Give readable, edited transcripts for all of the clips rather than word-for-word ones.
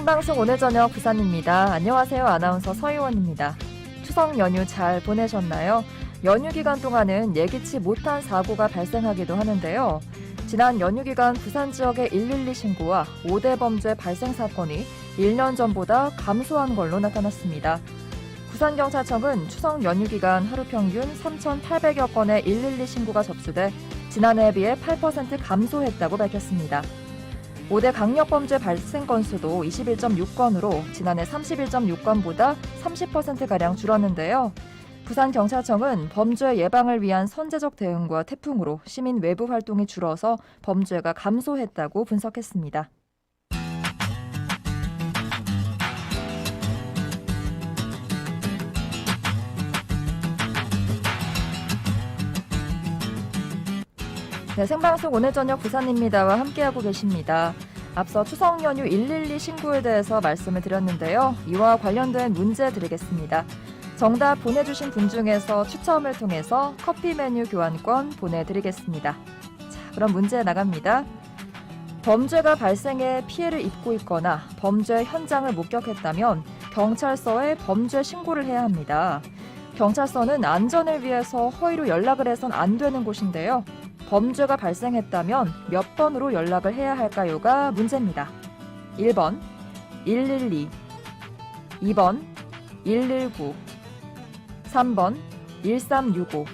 생방송 오늘 저녁 부산입니다. 안녕하세요. 아나운서 서희원입니다. 추석 연휴 잘 보내셨나요? 연휴 기간 동안은 예기치 못한 사고가 발생하기도 하는데요. 지난 연휴 기간 부산 지역의 112 신고와 5대 범죄 발생 사건이 1년 전보다 감소한 걸로 나타났습니다. 부산경찰청은 추석 연휴 기간 하루 평균 3,800여 건의 112 신고가 접수돼 지난해에 비해 8% 감소했다고 밝혔습니다. 5대 강력범죄 발생 건수도 21.6건으로 지난해 31.6건보다 30%가량 줄었는데요. 부산경찰청은 범죄 예방을 위한 선제적 대응과 태풍으로 시민 외부 활동이 줄어서 범죄가 감소했다고 분석했습니다. 네, 생방송 오늘 저녁 부산입니다와 함께하고 계십니다. 앞서 추석 연휴 112 신고에 대해서 말씀을 드렸는데요. 이와 관련된 문제 드리겠습니다. 정답 보내주신 분 중에서 추첨을 통해서 커피 메뉴 교환권 보내드리겠습니다. 자, 그럼 문제 나갑니다. 범죄가 발생해 피해를 입고 있거나 범죄 현장을 목격했다면 경찰서에 범죄 신고를 해야 합니다. 경찰서는 안전을 위해서 허위로 연락을 해선 안 되는 곳인데요. 범죄가 발생했다면 몇 번으로 연락을 해야 할까요가 문제입니다. 1번 112, 2번 119, 3번 1365.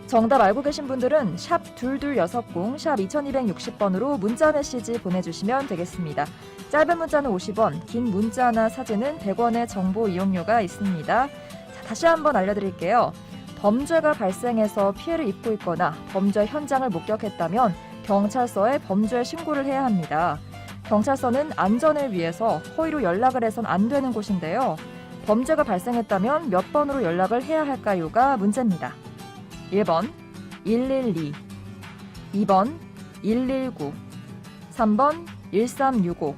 정답 알고 계신 분들은 샵 2260, 샵 2260번으로 문자 메시지 보내주시면 되겠습니다. 짧은 문자는 50원, 긴 문자나 사진은 100원의 정보 이용료가 있습니다. 자, 다시 한번 알려드릴게요. 범죄가 발생해서 피해를 입고 있거나 범죄 현장을 목격했다면 경찰서에 범죄 신고를 해야 합니다. 경찰서는 안전을 위해서 허위로 연락을 해선 안 되는 곳인데요. 범죄가 발생했다면 몇 번으로 연락을 해야 할까요가 문제입니다. 1번 112, 2번 119, 3번 1365.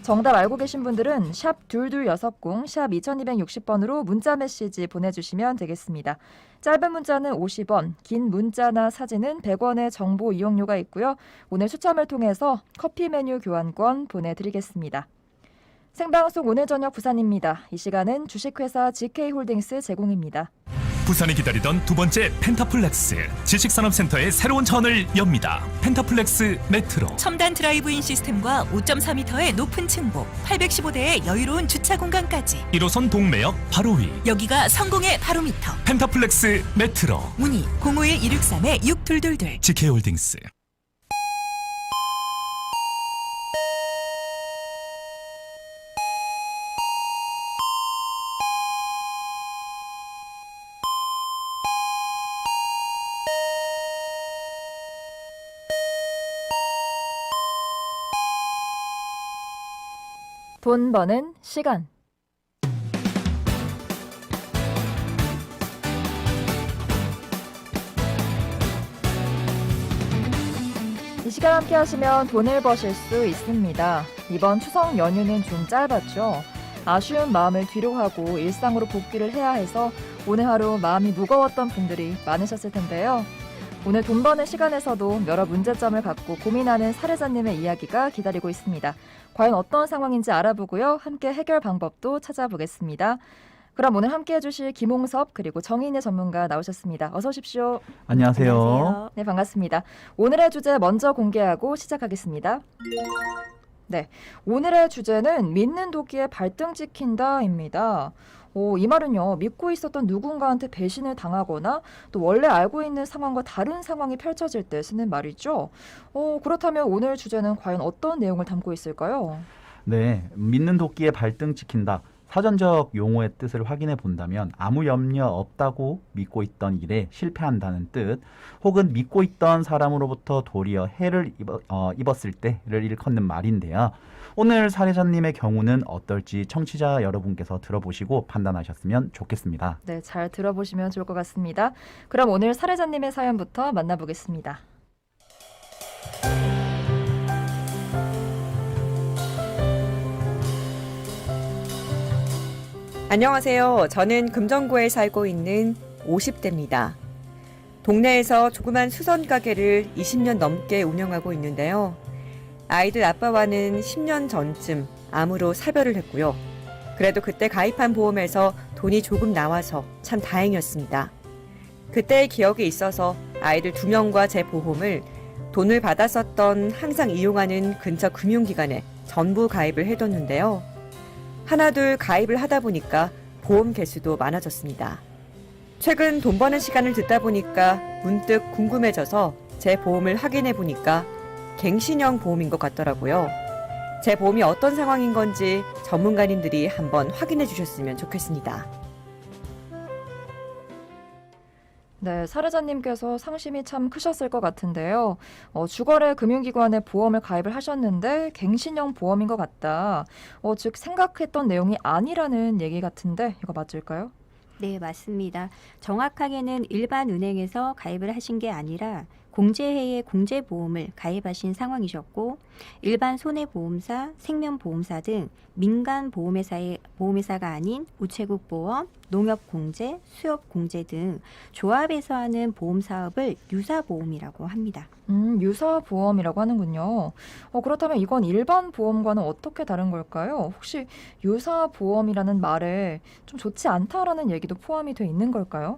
정답 알고 계신 분들은 샵 2260, 샵 2260번으로 문자 메시지 보내주시면 되겠습니다. 짧은 문자는 50원, 긴 문자나 사진은 100원의 정보 이용료가 있고요. 오늘 추첨을 통해서 커피 메뉴 교환권 보내드리겠습니다. 생방송 오늘 저녁 부산입니다. 이 시간은 주식회사 GK홀딩스 제공입니다. 부산이 기다리던 두 번째 펜타플렉스 지식산업센터의 새로운 차원을 엽니다. 펜타플렉스 메트로. 첨단 드라이브인 시스템과 5.4m의 높은 층고, 815대의 여유로운 주차 공간까지. 1호선 동매역 바로 위. 여기가 성공의 바로미터. 펜타플렉스 메트로. 문의 051-263-6222. GK홀딩스. 돈 버는 시간. 이 시간 함께 하시면 돈을 버실 수 있습니다. 이번 추석 연휴는 좀 짧았죠. 아쉬운 마음을 뒤로 하고 일상으로 복귀를 해야 해서 오늘 하루 마음이 무거웠던 분들이 많으셨을 텐데요. 오늘 돈 버는 시간에서도 여러 문제점을 갖고 고민하는 사례자님의 이야기가 기다리고 있습니다. 과연 어떤 상황인지 알아보고요. 함께 해결 방법도 찾아보겠습니다. 그럼 오늘 함께 해주실 김홍섭 그리고 정인의 전문가 나오셨습니다. 어서 오십시오. 안녕하세요. 안녕하세요. 네, 반갑습니다. 오늘의 주제 먼저 공개하고 시작하겠습니다. 네, 오늘의 주제는 믿는 도끼에 발등 찍힌다입니다. 이 말은요, 믿고 있었던 누군가한테 배신을 당하거나 또 원래 알고 있는 상황과 다른 상황이 펼쳐질 때 쓰는 말이죠. 그렇다면 오늘 주제는 과연 어떤 내용을 담고 있을까요? 네, 믿는 도끼에 발등 찍힌다. 사전적 용어의 뜻을 확인해 본다면 아무 염려 없다고 믿고 있던 일에 실패한다는 뜻, 혹은 믿고 있던 사람으로부터 도리어 해를 입었을 때를 일컫는 말인데요. 오늘 사례자님의 경우는 어떨지 청취자 여러분께서 들어보시고 판단하셨으면 좋겠습니다. 네, 잘 들어보시면 좋을 것 같습니다. 그럼 오늘 사례자님의 사연부터 만나보겠습니다. 안녕하세요. 저는 금정구에 살고 있는 50대입니다. 동네에서 조그만 수선 가게를 20년 넘게 운영하고 있는데요. 아이들 아빠와는 10년 전쯤 암으로 사별을 했고요. 그래도 그때 가입한 보험에서 돈이 조금 나와서 참 다행이었습니다. 그때의 기억이 있어서 아이들 2명과 제 보험을 돈을 받았었던 항상 이용하는 근처 금융기관에 전부 가입을 해뒀는데요. 하나둘 가입을 하다 보니까 보험 개수도 많아졌습니다. 최근 돈 버는 시간을 듣다 보니까 문득 궁금해져서 제 보험을 확인해 보니까 갱신형 보험인 것 같더라고요. 제 보험이 어떤 상황인 건지 전문가님들이 한번 확인해 주셨으면 좋겠습니다. 네, 사례자님께서 상심이 참 크셨을 것 같은데요. 주거래 금융기관에 보험을 가입을 하셨는데 갱신형 보험인 것 같다. 즉 생각했던 내용이 아니라는 얘기 같은데 이거 맞을까요? 네, 맞습니다. 정확하게는 일반 은행에서 가입을 하신 게 아니라 공제회의 공제보험을 가입하신 상황이셨고 일반 손해보험사, 생명보험사 등 민간 보험회사가 아닌 우체국 보험, 농협공제, 수협공제 등 조합에서 하는 보험사업을 유사보험이라고 합니다. 유사보험이라고 하는군요. 그렇다면 이건 일반 보험과는 어떻게 다른 걸까요? 혹시 유사보험이라는 말에 좀 좋지 않다라는 얘기도 포함이 돼 있는 걸까요?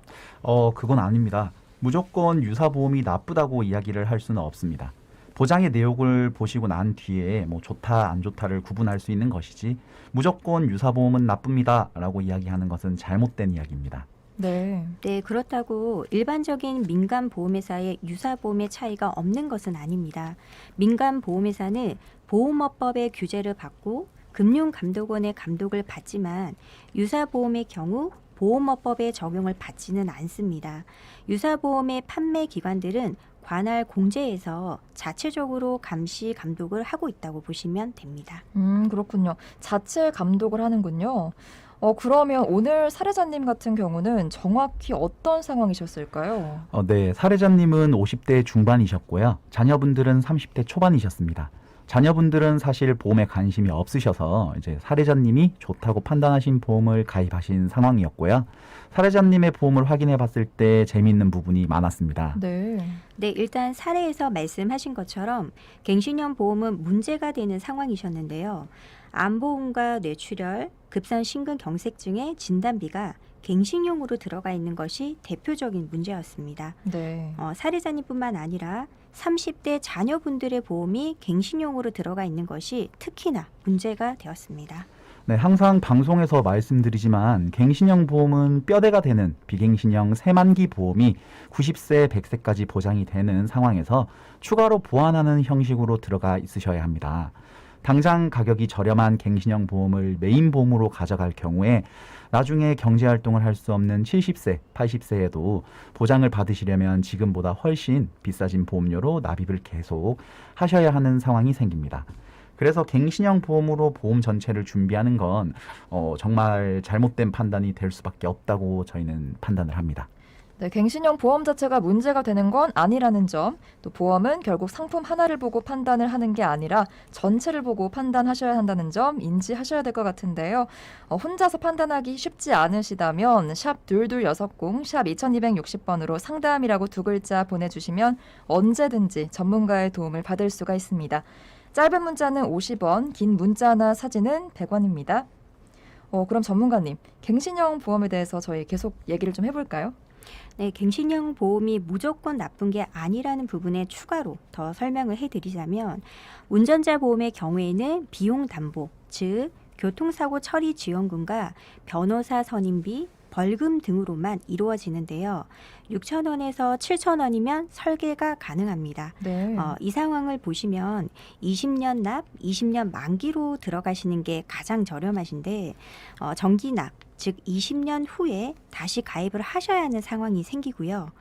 그건 아닙니다. 무조건 유사보험이 나쁘다고 이야기를 할 수는 없습니다. 보장의 내용을 보시고 난 뒤에 뭐 좋다 안 좋다를 구분할 수 있는 것이지 무조건 유사보험은 나쁩니다라고 이야기하는 것은 잘못된 이야기입니다. 네. 네, 그렇다고 일반적인 민간 보험회사의 유사보험의 차이가 없는 것은 아닙니다. 민간 보험회사는 보험업법의 규제를 받고 금융감독원의 감독을 받지만 유사보험의 경우 보험업법의 적용을 받지는 않습니다. 유사보험의 판매 기관들은 관할 공제에서 자체적으로 감시 감독을 하고 있다고 보시면 됩니다. 그렇군요. 자체 감독을 하는군요. 그러면 오늘 사례자님 같은 경우는 정확히 어떤 상황이셨을까요? 네, 사례자님은 50대 중반이셨고요. 자녀분들은 30대 초반이셨습니다. 자녀분들은 사실 보험에 관심이 없으셔서 이제 사례자님이 좋다고 판단하신 보험을 가입하신 상황이었고요. 사례자님의 보험을 확인해 봤을 때 재미있는 부분이 많았습니다. 네. 네, 일단 사례에서 말씀하신 것처럼 갱신형 보험은 문제가 되는 상황이셨는데요. 암보험과 뇌출혈, 급성 심근경색증의 진단비가 갱신형으로 들어가 있는 것이 대표적인 문제였습니다. 네. 사례자님뿐만 아니라 30대 자녀분들의 보험이 갱신형으로 들어가 있는 것이 특히나 문제가 되었습니다. 네, 항상 방송에서 말씀드리지만 갱신형 보험은 뼈대가 되는 비갱신형 새만기 보험이 90세, 100세까지 보장이 되는 상황에서 추가로 보완하는 형식으로 들어가 있으셔야 합니다. 당장 가격이 저렴한 갱신형 보험을 메인 보험으로 가져갈 경우에 나중에 경제활동을 할 수 없는 70세, 80세에도 보장을 받으시려면 지금보다 훨씬 비싸진 보험료로 납입을 계속 하셔야 하는 상황이 생깁니다. 그래서 갱신형 보험으로 보험 전체를 준비하는 건 정말 잘못된 판단이 될 수밖에 없다고 저희는 판단을 합니다. 네, 갱신형 보험 자체가 문제가 되는 건 아니라는 점, 또 보험은 결국 상품 하나를 보고 판단을 하는 게 아니라 전체를 보고 판단하셔야 한다는 점 인지하셔야 될 것 같은데요. 혼자서 판단하기 쉽지 않으시다면 샵 2260, 샵 2260번으로 상담이라고 2글자 보내주시면 언제든지 전문가의 도움을 받을 수가 있습니다. 짧은 문자는 50원, 긴 문자나 사진은 100원입니다. 그럼 전문가님, 갱신형 보험에 대해서 저희 계속 얘기를 좀 해볼까요? 네, 갱신형 보험이 무조건 나쁜 게 아니라는 부분에 추가로 더 설명을 해드리자면 운전자 보험의 경우에는 비용 담보, 즉 교통사고 처리 지원금과 변호사 선임비, 벌금 등으로만 이루어지는데요. 6,000원에서 7,000원이면 설계가 가능합니다. 네. 이 상황을 보시면 20년 납, 20년 만기로 들어가시는 게 가장 저렴하신데 정기 납, 즉 20년 후에 다시 가입을 하셔야 하는 상황이 생기고요.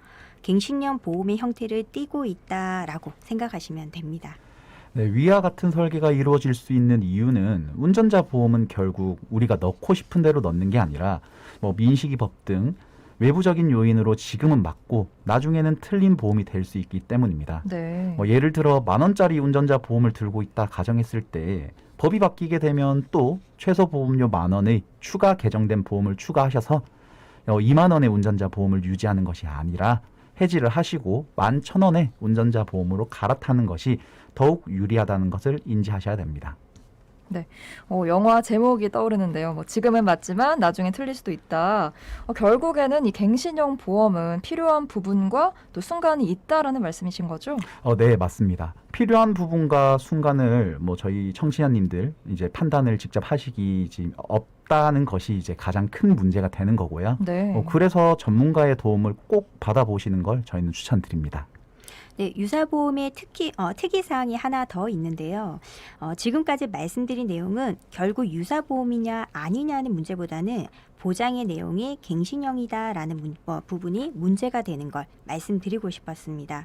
갱신형 보험의 형태를 띠고 있다라고 생각하시면 됩니다. 네, 위와 같은 설계가 이루어질 수 있는 이유는 운전자 보험은 결국 우리가 넣고 싶은 대로 넣는 게 아니라 민식이법 등 외부적인 요인으로 지금은 맞고 나중에는 틀린 보험이 될 수 있기 때문입니다. 네. 예를 들어 10,000원짜리 운전자 보험을 들고 있다 가정했을 때 법이 바뀌게 되면 또 최소 보험료 10,000원의 추가 개정된 보험을 추가하셔서 20,000원의 운전자 보험을 유지하는 것이 아니라 해지를 하시고 11,000원의 운전자 보험으로 갈아타는 것이 더욱 유리하다는 것을 인지하셔야 됩니다. 영화 제목이 떠오르는데요. 뭐 지금은 맞지만 나중에 틀릴 수도 있다. 결국에는 이 갱신형 보험은 필요한 부분과 또 순간이 있다라는 말씀이신 거죠? 네, 맞습니다. 필요한 부분과 순간을 뭐 저희 청취자님들 이제 판단을 직접 하시기 없다는 것이 이제 가장 큰 문제가 되는 거고요. 네. 그래서 전문가의 도움을 꼭 받아보시는 걸 저희는 추천드립니다. 네, 유사보험의 특이사항이 하나 더 있는데요. 지금까지 말씀드린 내용은 결국 유사보험이냐 아니냐는 문제보다는 보장의 내용이 갱신형이다라는 부분이 문제가 되는 걸 말씀드리고 싶었습니다.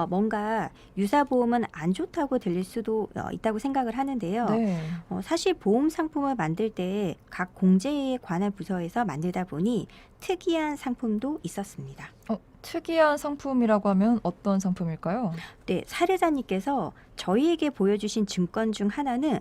뭔가 유사보험은 안 좋다고 들릴 수도 있다고 생각을 하는데요. 네. 사실 보험 상품을 만들 때 각 공제에 관한 부서에서 만들다 보니 특이한 상품도 있었습니다. 특이한 상품이라고 하면 어떤 상품일까요? 네, 사례자님께서 저희에게 보여주신 증권 중 하나는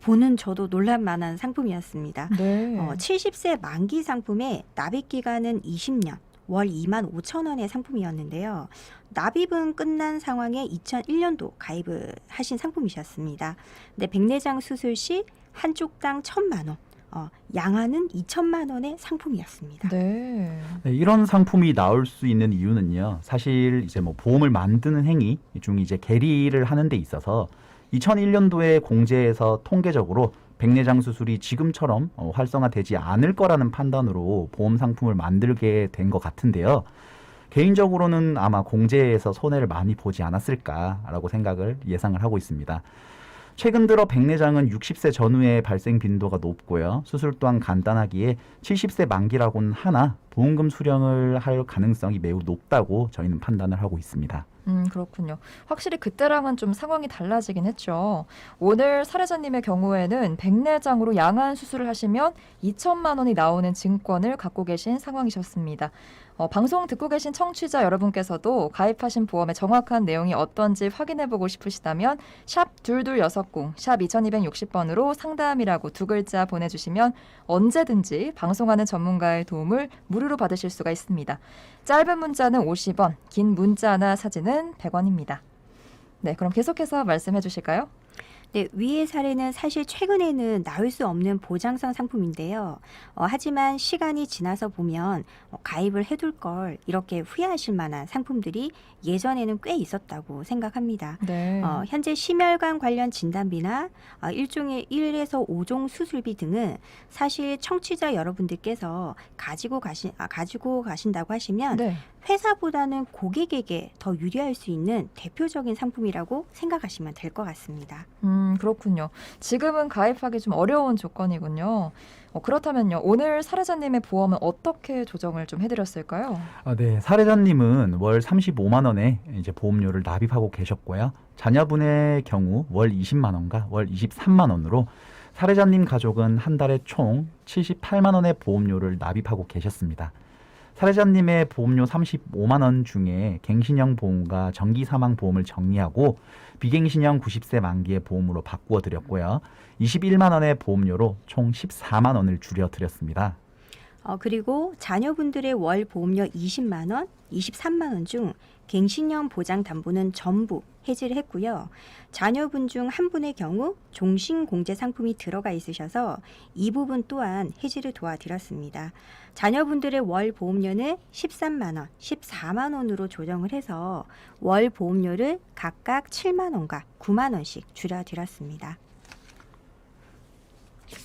보는 저도 놀랄만한 상품이었습니다. 네. 70세 만기 상품의 납입 기간은 20년, 월 2만 5천 원의 상품이었는데요. 납입은 끝난 상황에 2001년도 가입을 하신 상품이셨습니다. 근데 백내장 수술 시 한쪽당 1,000만 원, 양하는 2천만 원의 상품이었습니다. 네. 네, 이런 상품이 나올 수 있는 이유는요. 사실 이제 뭐 보험을 만드는 행위 중 이제 계리를 하는 데 있어서 2001년도에 공제에서 통계적으로 백내장 수술이 지금처럼 활성화되지 않을 거라는 판단으로 보험 상품을 만들게 된 것 같은데요. 개인적으로는 아마 공제에서 손해를 많이 보지 않았을까라고 예상을 하고 있습니다. 최근 들어 백내장은 60세 전후의 발생 빈도가 높고요. 수술 또한 간단하기에 70세 만기라고는 하나 보험금 수령을 할 가능성이 매우 높다고 저희는 판단을 하고 있습니다. 그렇군요. 확실히 그때랑은 좀 상황이 달라지긴 했죠. 오늘 사례자님의 경우에는 백내장으로 양한 수술을 하시면 2천만 원이 나오는 증권을 갖고 계신 상황이셨습니다. 방송 듣고 계신 청취자 여러분께서도 가입하신 보험의 정확한 내용이 어떤지 확인해보고 싶으시다면 샵 2260, 샵 2260번으로 상담이라고 2글자 보내주시면 언제든지 방송하는 전문가의 도움을 무료로 받으실 수가 있습니다. 짧은 문자는 50원, 긴 문자나 사진은 100원입니다. 네, 그럼 계속해서 말씀해 주실까요? 네, 위의 사례는 사실 최근에는 나올 수 없는 보장성 상품인데요. 하지만 시간이 지나서 보면 가입을 해둘 걸 이렇게 후회하실 만한 상품들이 예전에는 꽤 있었다고 생각합니다. 네. 현재 심혈관 관련 진단비나 일종의 1에서 5종 수술비 등은 사실 청취자 여러분들께서 가지고 가신다고 하시면 네. 회사보다는 고객에게 더 유리할 수 있는 대표적인 상품이라고 생각하시면 될 것 같습니다. 그렇군요. 지금은 가입하기 좀 어려운 조건이군요. 그렇다면요. 오늘 사례자님의 보험은 어떻게 조정을 좀 해드렸을까요? 네, 사례자님은 월 35만 원의 이제 보험료를 납입하고 계셨고요. 자녀분의 경우 월 20만 원과 월 23만 원으로 사례자님 가족은 한 달에 총 78만 원의 보험료를 납입하고 계셨습니다. 사례자님의 보험료 35만 원 중에 갱신형 보험과 정기 사망 보험을 정리하고 비갱신형 90세 만기의 보험으로 바꾸어 드렸고요. 21만 원의 보험료로 총 14만 원을 줄여 드렸습니다. 그리고 자녀분들의 월 보험료 20만 원, 23만 원 중 갱신형 보장 담보는 전부 해지를 했고요. 자녀분 중 한 분의 경우 종신공제 상품이 들어가 있으셔서 이 부분 또한 해지를 도와드렸습니다. 자녀분들의 월 보험료는 13만 원, 14만 원으로 조정을 해서 월 보험료를 각각 7만 원과 9만 원씩 줄여드렸습니다.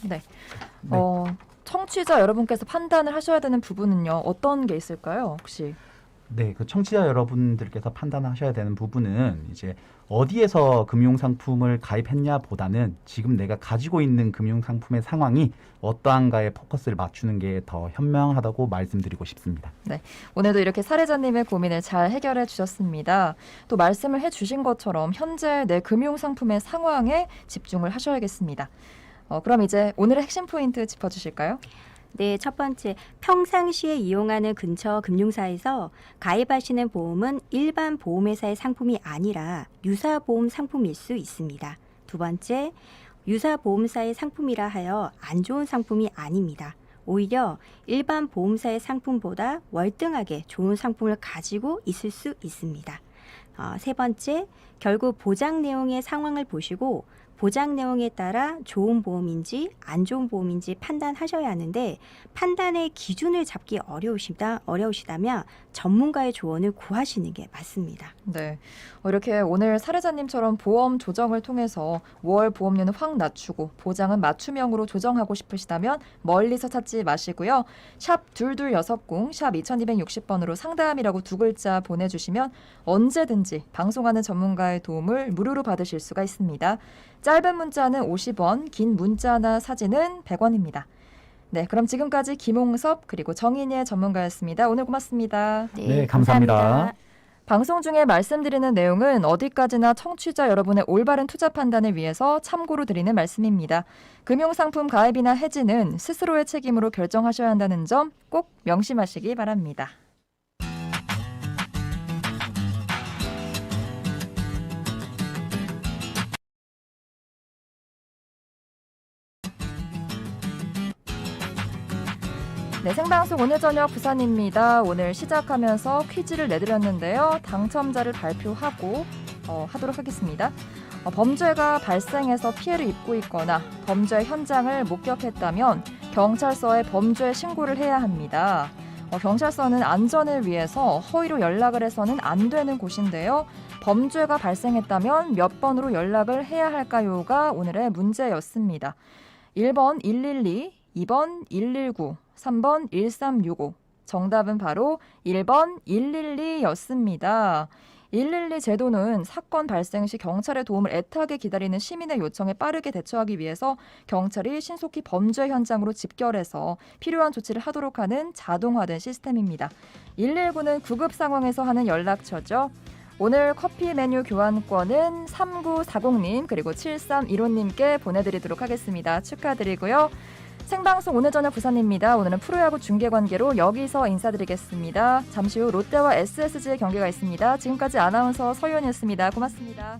네. 청취자 여러분께서 판단을 하셔야 되는 부분은요. 어떤 게 있을까요? 혹시? 네, 그 청취자 여러분들께서 판단하셔야 되는 부분은 이제 어디에서 금융상품을 가입했냐보다는 지금 내가 가지고 있는 금융상품의 상황이 어떠한가에 포커스를 맞추는 게 더 현명하다고 말씀드리고 싶습니다. 네, 오늘도 이렇게 사례자님의 고민을 잘 해결해 주셨습니다. 또 말씀을 해주신 것처럼 현재 내 금융상품의 상황에 집중을 하셔야겠습니다. 그럼 이제 오늘의 핵심 포인트 짚어주실까요? 네, 첫 번째, 평상시에 이용하는 근처 금융사에서 가입하시는 보험은 일반 보험회사의 상품이 아니라 유사보험 상품일 수 있습니다. 두 번째, 유사보험사의 상품이라 하여 안 좋은 상품이 아닙니다. 오히려 일반 보험사의 상품보다 월등하게 좋은 상품을 가지고 있을 수 있습니다. 세 번째, 결국 보장 내용의 상황을 보시고 보장 내용에 따라 좋은 보험인지 안 좋은 보험인지 판단하셔야 하는데 판단의 기준을 잡기 어려우시다면 전문가의 조언을 구하시는 게 맞습니다. 네. 이렇게 오늘 사례자님처럼 보험 조정을 통해서 월 보험료는 확 낮추고 보장은 맞춤형으로 조정하고 싶으시다면 멀리서 찾지 마시고요. 샵 2260, 샵 2260번으로 상담이라고 두 글자 보내주시면 언제든지 방송하는 전문가의 도움을 무료로 받으실 수가 있습니다. 짧은 문자는 50원, 긴 문자나 사진은 100원입니다. 네, 그럼 지금까지 김홍섭 그리고 정인의 전문가였습니다. 오늘 고맙습니다. 네, 감사합니다. 방송 중에 말씀드리는 내용은 어디까지나 청취자 여러분의 올바른 투자 판단을 위해서 참고로 드리는 말씀입니다. 금융상품 가입이나 해지는 스스로의 책임으로 결정하셔야 한다는 점 꼭 명심하시기 바랍니다. 네, 생방송 오늘 저녁 부산입니다. 오늘 시작하면서 퀴즈를 내드렸는데요. 당첨자를 발표하고 하도록 하겠습니다. 범죄가 발생해서 피해를 입고 있거나 범죄 현장을 목격했다면 경찰서에 범죄 신고를 해야 합니다. 경찰서는 안전을 위해서 허위로 연락을 해서는 안 되는 곳인데요. 범죄가 발생했다면 몇 번으로 연락을 해야 할까요가 오늘의 문제였습니다. 1번 112, 2번 119, 3번 1365. 정답은 바로 1번 112였습니다. 112 제도는 사건 발생 시 경찰의 도움을 애타게 기다리는 시민의 요청에 빠르게 대처하기 위해서 경찰이 신속히 범죄 현장으로 집결해서 필요한 조치를 하도록 하는 자동화된 시스템입니다. 119는 구급 상황에서 하는 연락처죠. 오늘 커피 메뉴 교환권은 3940님 그리고 7315님께 보내드리도록 하겠습니다. 축하드리고요. 생방송 오늘 저녁 부산입니다. 오늘은 프로야구 중계관계로 여기서 인사드리겠습니다. 잠시 후 롯데와 SSG의 경기가 있습니다. 지금까지 아나운서 서유연이었습니다. 고맙습니다.